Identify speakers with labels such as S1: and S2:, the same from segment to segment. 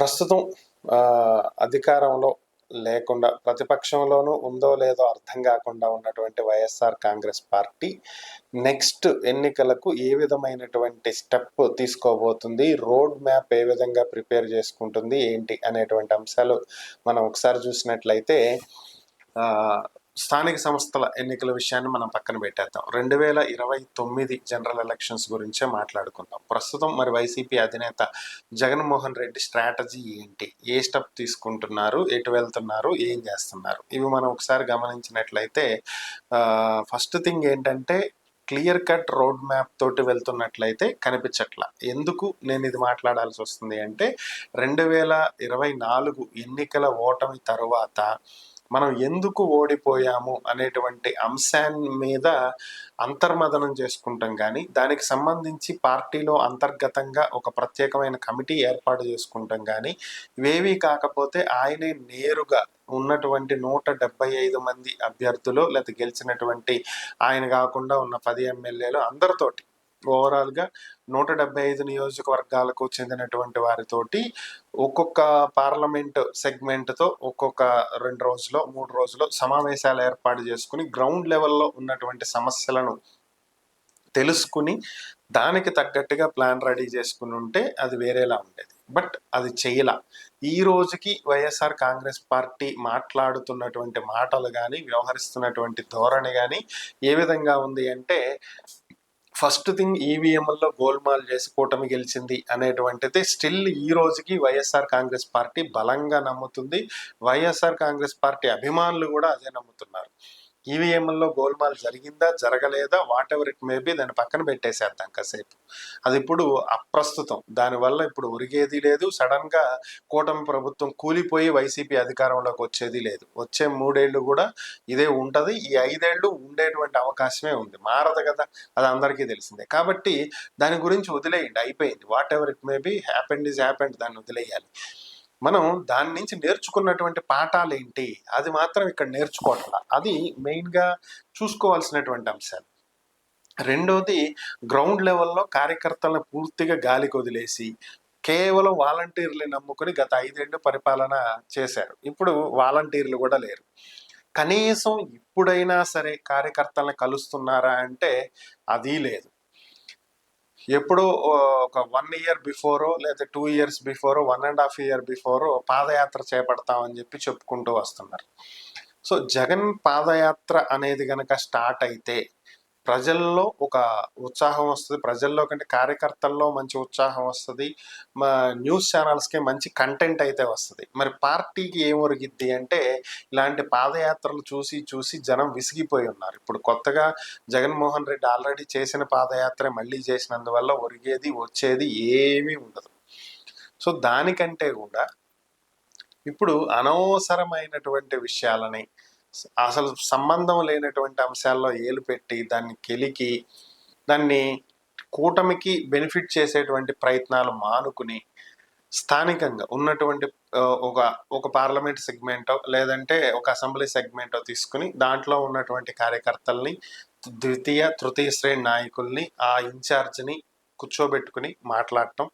S1: ప్రస్తుతం అధికారంలో లేకుండా ప్రతిపక్షంలోనూ ఉందో లేదో అర్థం కాకుండా ఉన్నటువంటి వైఎస్ఆర్ కాంగ్రెస్ పార్టీ నెక్స్ట్ ఎన్నికలకు ఏ విధమైనటువంటి స్టెప్ తీసుకోబోతుంది, రోడ్ మ్యాప్ ఏ విధంగా ప్రిపేర్ చేసుకుంటుంది ఏంటి అనేటువంటి అంశాలు మనం ఒకసారి చూసినట్లయితే స్థానిక సంస్థల ఎన్నికల విషయాన్ని మనం పక్కన పెట్టేద్దాం. 2029 జనరల్ ఎలక్షన్స్ గురించే మాట్లాడుకుందాం. ప్రస్తుతం మరి వైసీపీ అధినేత జగన్మోహన్ రెడ్డి స్ట్రాటజీ ఏంటి, ఏ స్టెప్ తీసుకుంటున్నారు, ఎటు వెళ్తున్నారు, ఏం చేస్తున్నారు, ఇవి మనం ఒకసారి గమనించినట్లయితే ఫస్ట్ థింగ్ ఏంటంటే క్లియర్ కట్ రోడ్ మ్యాప్ తోటి వెళ్తున్నట్లయితే కనిపించట్లా. ఎందుకు నేను ఇది మాట్లాడాల్సి వస్తుంది అంటే 2024 ఎన్నికల ఓటమి తరువాత మనం ఎందుకు ఓడిపోయాము అనేటువంటి అంశాన్ని మీద అంతర్మదనం చేసుకుంటాం, కానీ దానికి సంబంధించి పార్టీలో అంతర్గతంగా ఒక ప్రత్యేకమైన కమిటీ ఏర్పాటు చేసుకుంటాం కానీ ఇవేవీ కాకపోతే ఆయనే నేరుగా ఉన్నటువంటి 175 మంది అభ్యర్థులు లేదా గెలిచినటువంటి ఆయన కాకుండా ఉన్న 10 ఎమ్మెల్యేలు అందరితోటి ఓవరాల్గా 175 నియోజకవర్గాలకు చెందినటువంటి వారితోటి ఒక్కొక్క పార్లమెంట్ సెగ్మెంట్తో ఒక్కొక్క 2 రోజులు 3 రోజులు సమావేశాలు ఏర్పాటు చేసుకుని గ్రౌండ్ లెవెల్లో ఉన్నటువంటి సమస్యలను తెలుసుకుని దానికి తగ్గట్టుగా ప్లాన్ రెడీ చేసుకుని ఉంటే అది వేరేలా ఉండేది. బట్ అది చేయలా. ఈ రోజుకి వైఎస్ఆర్ కాంగ్రెస్ పార్టీ మాట్లాడుతున్నటువంటి మాటలు కానీ వ్యవహరిస్తున్నటువంటి ధోరణి కానీ ఏ విధంగా ఉంది అంటే ఫస్ట్ థింగ్ ఈవీఎంల్లో గోల్మాల్ చేసి కూటమి గెలిచింది అనేటువంటిది స్టిల్ ఈ రోజుకి వైఎస్ఆర్ కాంగ్రెస్ పార్టీ బలంగా నమ్ముతుంది. వైఎస్ఆర్ కాంగ్రెస్ పార్టీ అభిమానులు కూడా అదే నమ్ముతున్నారు. ఈవీఎంల్లో గోల్మాల్ జరిగిందా జరగలేదా వాట్ ఎవర్ ఇట్ మేబీ దాన్ని పక్కన పెట్టేసేద్దాం కాసేపు. అది ఇప్పుడు అప్రస్తుతం. దానివల్ల ఇప్పుడు ఒరిగేది లేదు. సడన్ గా కూటమి ప్రభుత్వం కూలిపోయి వైసీపీ అధికారంలోకి వచ్చేది లేదు. వచ్చే 3 ఏళ్ళు కూడా ఇదే ఉంటది. ఈ 5 ఏళ్ళు ఉండేటువంటి అవకాశమే ఉంది. మారదు కదా, అది అందరికీ తెలిసిందే. కాబట్టి దాని గురించి వదిలేయండి, అయిపోయింది. What ever it maybe, happened is happened, దాన్ని వదిలేయాలి. మనం దాని నుంచి నేర్చుకున్నటువంటి పాఠాలు ఏంటి అది మాత్రం ఇక్కడ నేర్చుకోవట్ల. అది మెయిన్గా చూసుకోవాల్సినటువంటి అంశాలు. రెండోది, గ్రౌండ్ లెవెల్లో కార్యకర్తలను పూర్తిగా గాలికి వదిలేసి కేవలం వాలంటీర్లు నమ్ముకుని గత 5 ఏళ్ళు పరిపాలన చేశారు. ఇప్పుడు వాలంటీర్లు కూడా లేరు. కనీసం ఇప్పుడైనా సరే కార్యకర్తలను కలుస్తున్నారా అంటే అది లేదు. ఎప్పుడో ఒక 1 ఇయర్ బిఫోరో లేదా 2 ఇయర్స్ బిఫోరో 1.5 ఇయర్ బిఫోరో పాదయాత్ర చేపడతామని చెప్పి చెప్పుకుంటూ వస్తున్నారు. సో జగన్ పాదయాత్ర అనేది కనుక స్టార్ట్ అయితే ప్రజల్లో ఒక ఉత్సాహం వస్తుంది. ప్రజల్లో కంటే కార్యకర్తల్లో మంచి ఉత్సాహం వస్తుంది. మా న్యూస్ ఛానల్స్కి మంచి కంటెంట్ అయితే వస్తుంది. మరి పార్టీకి ఏం ఒరిగిద్ది అంటే ఇలాంటి పాదయాత్రలు చూసి చూసి జనం విసిగిపోయి ఉన్నారు. ఇప్పుడు కొత్తగా జగన్మోహన్ రెడ్డి ఆల్రెడీ చేసిన పాదయాత్ర మళ్ళీ చేసినందువల్ల ఒరిగేది వచ్చేది ఏమీ ఉండదు. సో దానికంటే కూడా ఇప్పుడు అనవసరమైనటువంటి విషయాలని, అసలు సంబంధం లేనటువంటి అంశాల్లో ఏలు పెట్టి దాన్ని కెలికి దాన్ని కూటమికి బెనిఫిట్ చేసేటువంటి ప్రయత్నాలు మానుకుని స్థానికంగా ఉన్నటువంటి ఒక పార్లమెంట్ సెగ్మెంటో లేదంటే ఒక అసెంబ్లీ సెగ్మెంటో తీసుకుని దాంట్లో ఉన్నటువంటి కార్యకర్తల్ని, ద్వితీయ తృతీయ శ్రేణి నాయకుల్ని, ఆ ఇన్ఛార్జ్ని కూర్చోబెట్టుకుని మాట్లాడటం.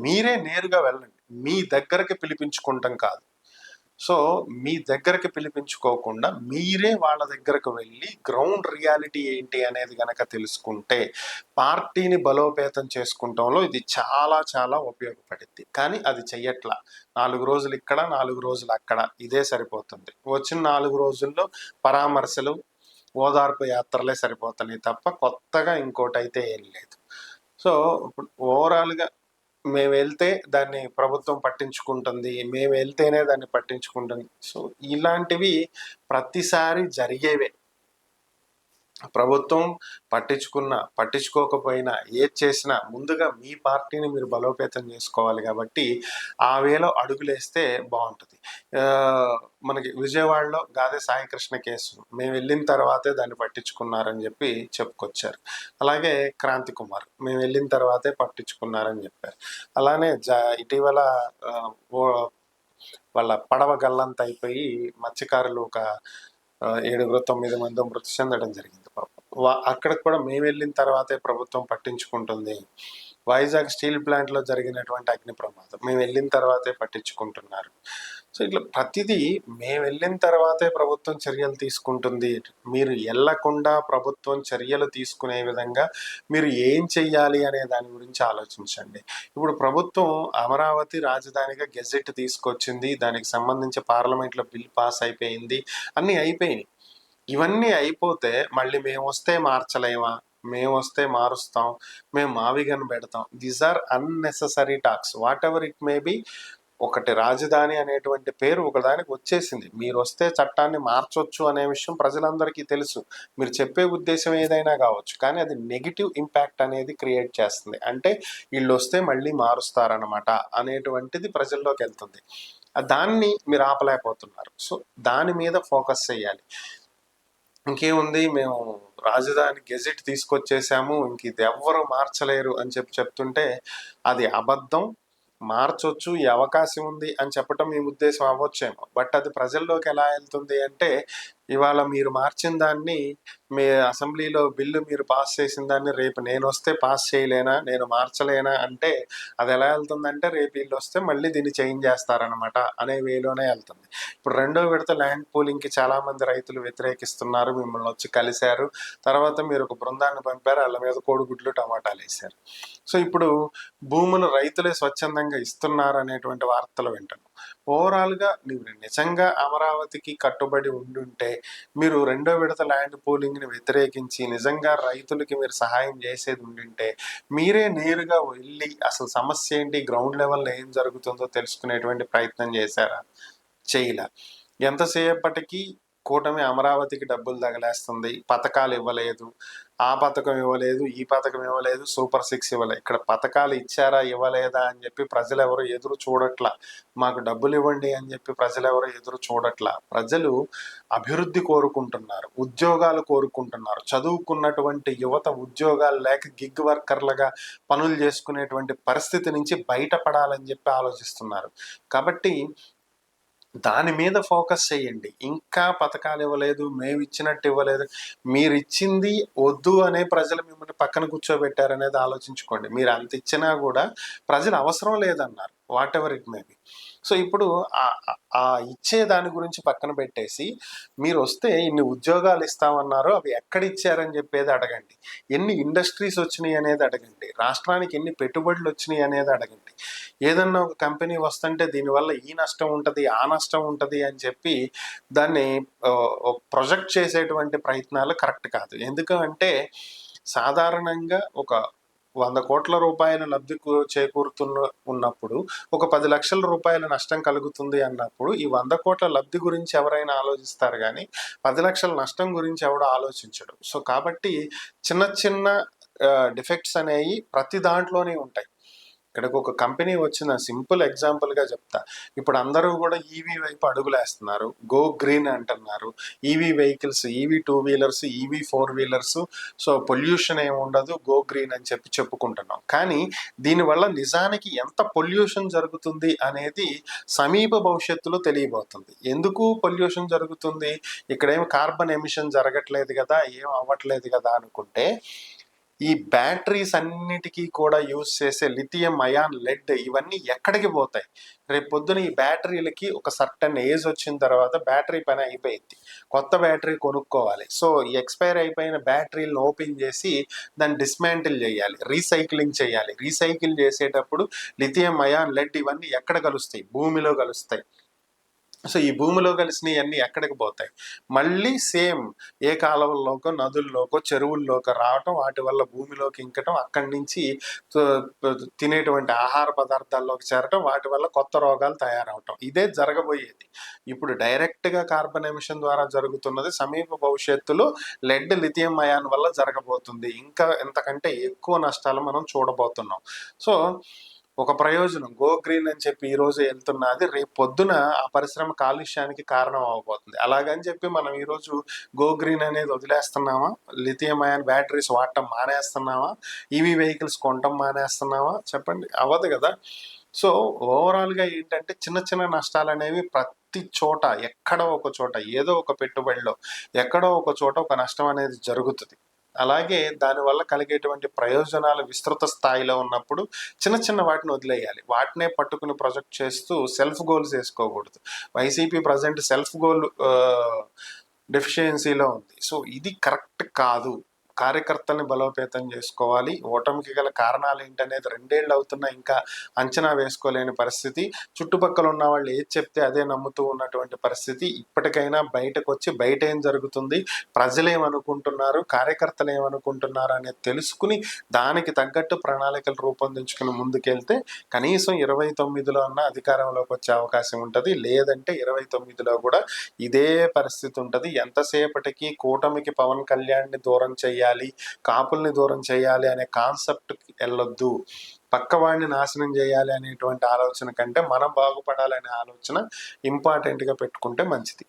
S1: మీరే నేరుగా వెళ్ళండి, మీ దగ్గరకి పిలిపించుకుంటాం కాదు. సో మీ దగ్గరికి పిలిపించుకోకుండా మీరే వాళ్ళ దగ్గరకు వెళ్ళి గ్రౌండ్ రియాలిటీ ఏంటి అనేది గనక తెలుసుకుంటే పార్టీని బలోపేతం చేసుకుంటంలో ఇది చాలా చాలా ఉపయోగపడుద్ది. కానీ అది చెయ్యట్లా. 4 రోజులు ఇక్కడ 4 రోజులు అక్కడ ఇదే సరిపోతుంది. వచ్చిన 4 రోజుల్లో పరామర్శలు, ఓదార్పు యాత్రలే సరిపోతున్నాయి తప్ప కొత్తగా ఇంకోటైతే ఏం లేదు. సో ఇప్పుడు ఓవరాల్గా మేము వెళ్తే దాన్ని ప్రభుత్వం పట్టించుకుంటుంది, మేము వెళ్తేనే దాన్ని పట్టించుకుంటుంది. సో ఇలాంటివి ప్రతిసారి జరిగేవే. ప్రభుత్వం పట్టించుకోకపోయినా ఏది చేసినా ముందుగా మీ పార్టీని మీరు బలోపేతం చేసుకోవాలి. కాబట్టి ఆ వేలో అడుగులేస్తే బాగుంటుంది. మనకి విజయవాడలో గాదె సాయికృష్ణ కేసు మేము వెళ్ళిన తర్వాతే దాన్ని పట్టించుకున్నారని చెప్పి చెప్పుకొచ్చారు. అలాగే క్రాంతి కుమార్ మేము వెళ్ళిన తర్వాతే పట్టించుకున్నారని చెప్పారు. అలానే ఇటీవల వాళ్ళ పడవ గల్లంత అయిపోయి మత్స్యకారులు ఒక 7-9 మంది మృతి చెందడం జరిగింది. అక్కడికి కూడా మేము వెళ్ళిన తర్వాతే ప్రభుత్వం పట్టించుకుంటుంది. వైజాగ్ స్టీల్ ప్లాంట్లో జరిగినటువంటి అగ్ని ప్రమాదం మేము వెళ్ళిన తర్వాతే పట్టించుకుంటున్నారు. సో ఇట్లా ప్రతిదీ మేము వెళ్ళిన తర్వాతే ప్రభుత్వం చర్యలు తీసుకుంటుంది. మీరు వెళ్ళకుండా ప్రభుత్వం చర్యలు తీసుకునే విధంగా మీరు ఏం చెయ్యాలి అనే దాని గురించి ఆలోచించండి. ఇప్పుడు ప్రభుత్వం అమరావతి రాజధానిగా గెజెట్ తీసుకొచ్చింది, దానికి సంబంధించి పార్లమెంట్లో బిల్ పాస్ అయిపోయింది, అన్నీ అయిపోయినాయి. ఇవన్నీ అయిపోతే మళ్ళీ మేము వస్తే మార్చలేమా, మేము వస్తే మారుస్తాం, మేము మావిగన్ పెడతాం, these are unnecessary talks. Whatever it may be. ఒకటి రాజధాని అనేటువంటి పేరు ఒకదానికి వచ్చేసింది. మీరు వస్తే చట్టాన్ని మార్చొచ్చు అనే విషయం ప్రజలందరికీ తెలుసు. మీరు చెప్పే ఉద్దేశం ఏదైనా కావచ్చు, కానీ అది నెగిటివ్ ఇంపాక్ట్ అనేది క్రియేట్ చేస్తుంది. అంటే వీళ్ళు వస్తే మళ్ళీ మారుస్తారనమాట అనేటువంటిది ప్రజల్లోకి వెళ్తుంది. దాన్ని మీరు ఆపలేకపోతున్నారు. సో దాని మీద ఫోకస్ చేయాలి. ఇంకేముంది, మేము రాజధాని గెజెట్ తీసుకొచ్చేసాము, ఇంక ఇది ఎవ్వరు మార్చలేరు అని చెప్తుంటే అది అబద్ధం. మార్చొచ్చు, ఈ అవకాశం ఉంది అని చెప్పటం మీ ఉద్దేశం అవ్వచ్చేమో, బట్ అది ప్రజల్లోకి ఎలా వెళ్తుంది అంటే, ఇవాళ మీరు మార్చిన దాన్ని, మీ అసెంబ్లీలో బిల్లు మీరు పాస్ చేసిన దాన్ని రేపు నేను వస్తే పాస్ చేయలేనా, నేను మార్చలేనా అంటే అది ఎలా వెళ్తుందంటే, రేపు వీళ్ళు వస్తే మళ్ళీ దీన్ని చేంజ్ చేస్తారనమాట అనే వేలోనే వెళ్తుంది. ఇప్పుడు రెండో విడత ల్యాండ్ పూలింగ్కి చాలామంది రైతులు వ్యతిరేకిస్తున్నారు, మిమ్మల్ని వచ్చి కలిశారు, తర్వాత మీరు ఒక బృందాన్ని పంపారు, వాళ్ళ మీద కోడిగుడ్లు టమాటాలు వేశారు. సో ఇప్పుడు భూములు రైతులే స్వచ్ఛందంగా ఇస్తున్నారు అనేటువంటి వార్తలు వింటున్నాం. ఓవరాల్గా మీరు నిజంగా అమరావతికి కట్టుబడి ఉండుంటే, మీరు రెండో విడత ల్యాండ్ పూలింగ్ని వ్యతిరేకించి నిజంగా రైతులకి మీరు సహాయం చేసేది ఉండింటే, మీరే నేరుగా వెళ్ళి అసలు సమస్య ఏంటి, గ్రౌండ్ లెవెల్లో ఏం జరుగుతుందో తెలుసుకునేటువంటి ప్రయత్నం చేశారా? చేయలే. ఎంతసేపటికి కూటమి అమరావతికి డబ్బులు తగలేస్తుంది, పథకాలు ఇవ్వలేదు, ఆ పథకం ఇవ్వలేదు, ఈ పథకం ఇవ్వలేదు, సూపర్ 6 ఇవ్వలేదు. ఇక్కడ పథకాలు ఇచ్చారా ఇవ్వలేదా అని చెప్పి ప్రజలు ఎవరు ఎదురు చూడట్లా. మాకు డబ్బులు ఇవ్వండి అని చెప్పి ప్రజలు ఎవరు ఎదురు చూడట్లా. ప్రజలు అభివృద్ధి కోరుకుంటున్నారు, ఉద్యోగాలు కోరుకుంటున్నారు. చదువుకున్నటువంటి యువత ఉద్యోగాలు లేక గిగ్ వర్కర్లుగా పనులు చేసుకునేటువంటి పరిస్థితి నుంచి బయటపడాలని చెప్పి ఆలోచిస్తున్నారు. కాబట్టి దాని మీద ఫోకస్ చేయండి. ఇంకా పథకాలు ఇవ్వలేదు, మేము ఇచ్చినట్టు ఇవ్వలేదు, మీరు ఇచ్చింది వద్దు అనే ప్రజలు మిమ్మల్ని పక్కన కూర్చోబెట్టారనేది ఆలోచించుకోండి. మీరు అంత ఇచ్చినా కూడా ప్రజలు అవసరం లేదన్నారు, what ever it may B. So ఇప్పుడు ఆ ఇచ్చే దాని గురించి పక్కన పెట్టేసి, మీరు వస్తే ఇన్ని ఉద్యోగాలు ఇస్తామన్నారు, అవి ఎక్కడ ఇచ్చారని చెప్పేది అడగండి. ఎన్ని ఇండస్ట్రీస్ వచ్చినాయి అనేది అడగండి. రాష్ట్రానికి ఎన్ని పెట్టుబడులు వచ్చినాయి అనేది అడగండి. ఏదన్నా ఒక కంపెనీ వస్తుంటే దీనివల్ల ఈ నష్టం ఉంటుంది, ఆ నష్టం ఉంటుంది అని చెప్పి దాన్ని ప్రొజెక్ట్ చేసేటువంటి ప్రయత్నాలు కరెక్ట్ కాదు. ఎందుకంటే సాధారణంగా ఒక 100 కోట్ల రూపాయల లబ్ధి ఉన్నప్పుడు ఒక 10 లక్షల రూపాయల నష్టం కలుగుతుంది అన్నప్పుడు ఈ 100 కోట్ల లబ్ధి గురించి ఎవరైనా ఆలోచిస్తారు, కానీ 10 లక్షల నష్టం గురించి ఎవడో ఆలోచించడు. సో కాబట్టి చిన్న చిన్న డిఫెక్ట్స్ అనేవి ప్రతి దాంట్లోనే ఉంటాయి. ఇక్కడికి ఒక కంపెనీ వచ్చిన సింపుల్ ఎగ్జాంపుల్గా చెప్తా. ఇప్పుడు అందరూ కూడా ఈవీ వైపు అడుగులేస్తున్నారు, గో గ్రీన్ అంటున్నారు. EV vehicles, EV 2 wheelers, EV 4 wheelers, so pollution ఏమి ఉండదు, గో గ్రీన్ అని చెప్పి చెప్పుకుంటున్నాం. కానీ దీనివల్ల నిజానికి ఎంత పొల్యూషన్ జరుగుతుంది అనేది సమీప భవిష్యత్తులో తెలియబోతుంది. ఎందుకు పొల్యూషన్ జరుగుతుంది, ఇక్కడేం కార్బన్ ఎమిషన్ జరగట్లేదు కదా, ఏం అవ్వట్లేదు కదా అనుకుంటే, ఈ బ్యాటరీస్ అన్నిటికీ కూడా యూజ్ చేసే లిథియం అయాన్, లెడ్, ఇవన్నీ ఎక్కడికి పోతాయి? రేపు పొద్దున ఈ బ్యాటరీలకి ఒక సర్టన్ ఏజ్ వచ్చిన తర్వాత బ్యాటరీ పని అయిపోయింది, కొత్త బ్యాటరీ కొనుక్కోవాలి. సో ఈ ఎక్స్పైర్ అయిపోయిన బ్యాటరీలను ఓపెన్ చేసి దాన్ని డిస్మాంటిల్ చేయాలి, రీసైక్లింగ్ చేయాలి. రీసైకిల్ చేసేటప్పుడు లిథియం అయాన్, లెడ్ ఇవన్నీ ఎక్కడ కలుస్తాయి? భూమిలో కలుస్తాయి. సో ఈ భూమిలో కలిసినవన్నీ ఎక్కడికి పోతాయి? మళ్ళీ సేమ్ ఏ కాలువల్లోకో, నదుల్లోకో, చెరువుల్లోకో రావటం, వాటి వల్ల భూమిలోకి ఇంకటం, అక్కడి నుంచి తినేటువంటి ఆహార పదార్థాల్లోకి చేరటం, వాటి వల్ల కొత్త రోగాలు తయారవటం, ఇదే జరగబోయేది. ఇప్పుడు డైరెక్ట్గా కార్బన్ ఎమిషన్ ద్వారా జరుగుతున్నది, సమీప భవిష్యత్తులో లెడ్, లిథియం అయాన్ వల్ల జరగబోతుంది. ఇంకా ఎంతకంటే ఎక్కువ నష్టాలు మనం చూడబోతున్నాం. సో ఒక ప్రయోజనం గో గ్రీన్ అని చెప్పి ఈ రోజు వెళ్తున్నది, రేపు పొద్దున ఆ పరిశ్రమ కాలుష్యానికి కారణం అవ్వబోతుంది. అలాగని చెప్పి మనం ఈరోజు గో గ్రీన్ అనేది వదిలేస్తున్నామా? లిథియం అయాన్ బ్యాటరీస్ వాడటం మానేస్తున్నామా? ఈవీ వెహికల్స్ కొనటం మానేస్తున్నామా? చెప్పండి, అవ్వదు కదా. సో ఓవరాల్గా ఏంటంటే చిన్న చిన్న నష్టాలు అనేవి ప్రతి చోట, ఎక్కడో ఒక చోట, ఏదో ఒక పెట్టుబడిలో ఎక్కడో ఒక చోట ఒక నష్టం అనేది జరుగుతుంది. అలాగే దానివల్ల కలిగేటువంటి ప్రయోజనాలు విస్తృత స్థాయిలో ఉన్నప్పుడు చిన్న చిన్న వాటిని వదిలేయాలి. వాటినే పట్టుకుని ప్రొజెక్ట్ చేస్తూ సెల్ఫ్ గోల్స్ వేసుకోకూడదు. వైసీపీ ప్రజెంట్ సెల్ఫ్ గోల్ డెఫిషియన్సీలో ఉంది. సో ఇది కరెక్ట్ కాదు. కార్యకర్తల్ని బలోపేతం చేసుకోవాలి. ఓటమికి గల కారణాలు ఏంటనేది 2 ఏళ్ళు అవుతున్నా ఇంకా అంచనా వేసుకోలేని పరిస్థితి. చుట్టుపక్కల ఉన్న వాళ్ళు ఏది చెప్తే అదే నమ్ముతూ ఉన్నటువంటి పరిస్థితి. ఇప్పటికైనా బయటకు వచ్చి బయట ఏం జరుగుతుంది, ప్రజలు ఏమనుకుంటున్నారు, కార్యకర్తలు ఏమనుకుంటున్నారు అనేది తెలుసుకుని దానికి తగ్గట్టు ప్రణాళికలు రూపొందించుకుని ముందుకెళ్తే కనీసం 29లో అన్న అధికారంలోకి వచ్చే అవకాశం ఉంటుంది. లేదంటే 29లో కూడా ఇదే పరిస్థితి ఉంటుంది. ఎంతసేపటికి కూటమికి పవన్ కళ్యాణ్ని దూరం చేయాలి, కాపుల్ని దూరం చేయాలి అనే కాన్సెప్ట్కి వెళ్ళొద్దు. పక్కవాడిని నాశనం చేయాలి అనేటువంటి ఆలోచన కంటే మనం బాగుపడాలనే ఆలోచన ఇంపార్టెంట్గా పెట్టుకుంటే మంచిది.